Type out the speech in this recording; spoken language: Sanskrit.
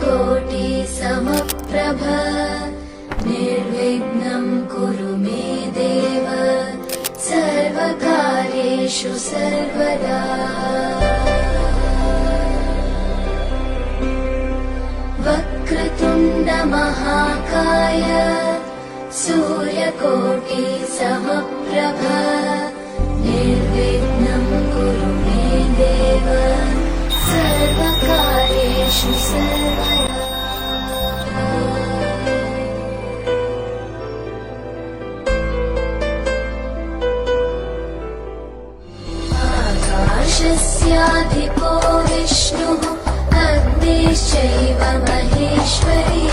सूर्यकोटिसमप्रभ निर्विघ्नं कुरु मे देव सर्वकार्येषु सर्वदा। वक्रतुण्ड महाकाय सूर्यकोटिसमप्रभ निर्विघ्नं कुरु मे देव सर्वकार्येषु सर्वदा। आकाशस्याधिपो विष्णुः अग्निश्चैव महेश्वरी